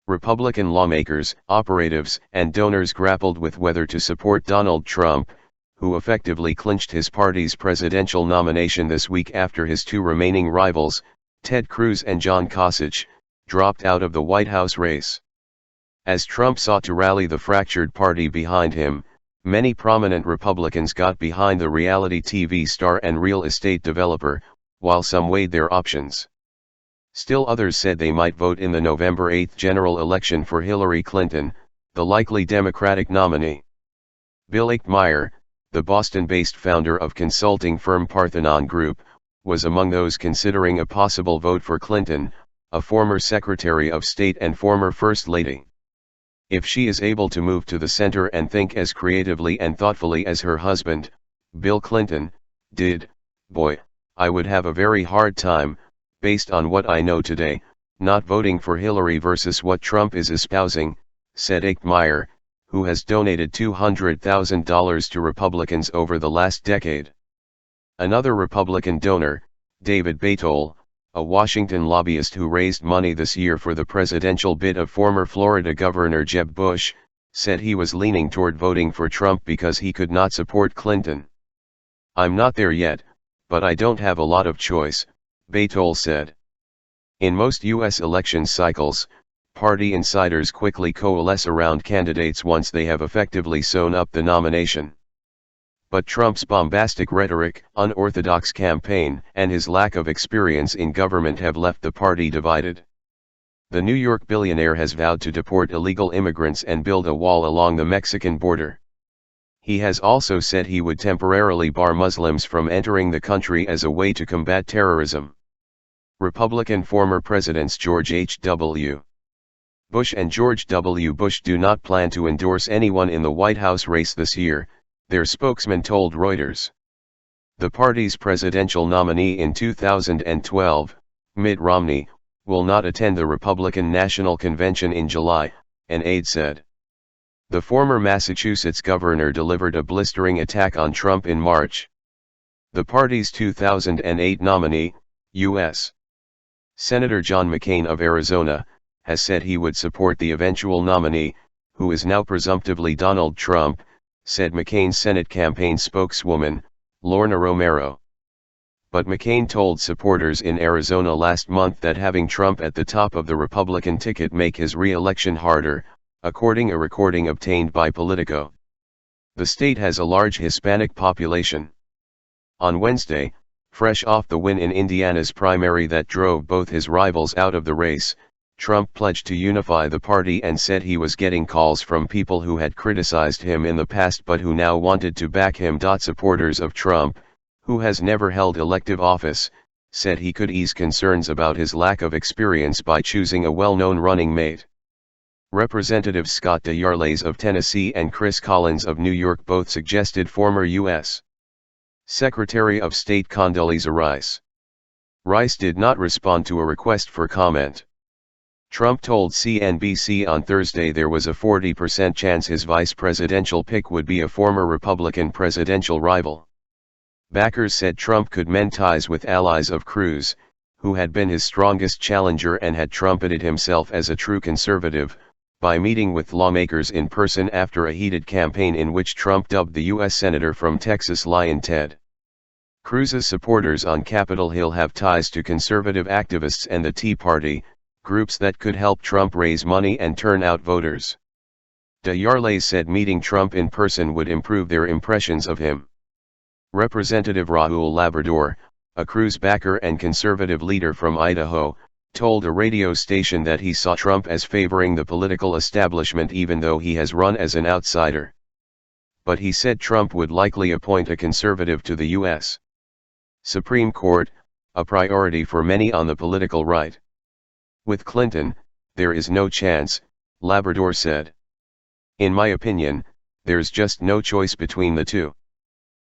Republican lawmakers, operatives, and donors grappled with whether to support Donald Trump, who effectively clinched his party's presidential nomination this week after his two remaining rivals, Ted Cruz and John Kasich, dropped out of the White House race. As Trump sought to rally the fractured party behind him, many prominent Republicans got behind the reality TV star and real estate developer, while some weighed their options. Still others said they might vote in the November 8 general election for Hillary Clinton, the likely Democratic nominee. Bill Achtmeyer, the Boston-based founder of consulting firm Parthenon Group, was among those considering a possible vote for Clinton, a former Secretary of State and former First Lady. If she is able to move to the center and think as creatively and thoughtfully as her husband, Bill Clinton, did, boy, I would have a very hard time, based on what I know today, not voting for Hillary versus what Trump is espousing, said Achtmeyer, who has donated $200,000 to Republicans over the last decade. Another Republican donor, David Beightol, a Washington lobbyist who raised money this year for the presidential bid of former Florida Governor Jeb Bush, said he was leaning toward voting for Trump because he could not support Clinton. "I'm not there yet, but I don't have a lot of choice," Beightol said. In most U.S. election cycles, party insiders quickly coalesce around candidates once they have effectively sewn up the nomination. But Trump's bombastic rhetoric, unorthodox campaign, and his lack of experience in government have left the party divided. The New York billionaire has vowed to deport illegal immigrants and build a wall along the Mexican border. He has also said he would temporarily bar Muslims from entering the country as a way to combat terrorism. Republican former presidents George H.W. Bush and George W. Bush do not plan to endorse anyone in the White House race this year, their spokesman told Reuters. The party's presidential nominee in 2012, Mitt Romney, will not attend the Republican National Convention in July, an aide said. The former Massachusetts governor delivered a blistering attack on Trump in March. The party's 2008 nominee, U.S. Senator John McCain of Arizona, has said he would support the eventual nominee, who is now presumptively Donald Trump, said McCain's Senate campaign spokeswoman, Lorna Romero. But McCain told supporters in Arizona last month that having Trump at the top of the Republican ticket make his re-election harder, according to a recording obtained by Politico. The state has a large Hispanic population. On Wednesday, fresh off the win in Indiana's primary that drove both his rivals out of the race, Trump pledged to unify the party and said he was getting calls from people who had criticized him in the past but who now wanted to back him. Supporters of Trump, who has never held elective office, said he could ease concerns about his lack of experience by choosing a well-known running mate. Representatives Scott DeYarles of Tennessee and Chris Collins of New York both suggested former U.S. Secretary of State Condoleezza Rice. Rice did not respond to a request for comment. Trump told CNBC on Thursday there was a 40% chance his vice presidential pick would be a former Republican presidential rival. Backers said Trump could mend ties with allies of Cruz, who had been his strongest challenger and had trumpeted himself as a true conservative, by meeting with lawmakers in person after a heated campaign in which Trump dubbed the U.S. Senator from Texas Lion Ted. Cruz's supporters on Capitol Hill have ties to conservative activists and the Tea Party, groups that could help Trump raise money and turn out voters. DeYarles said meeting Trump in person would improve their impressions of him. Representative Raul Labrador, a Cruz backer and conservative leader from Idaho, told a radio station that he saw Trump as favoring the political establishment even though he has run as an outsider. But he said Trump would likely appoint a conservative to the U.S. Supreme Court, a priority for many on the political right. With Clinton, there is no chance, Labrador said. In my opinion, there's just no choice between the two.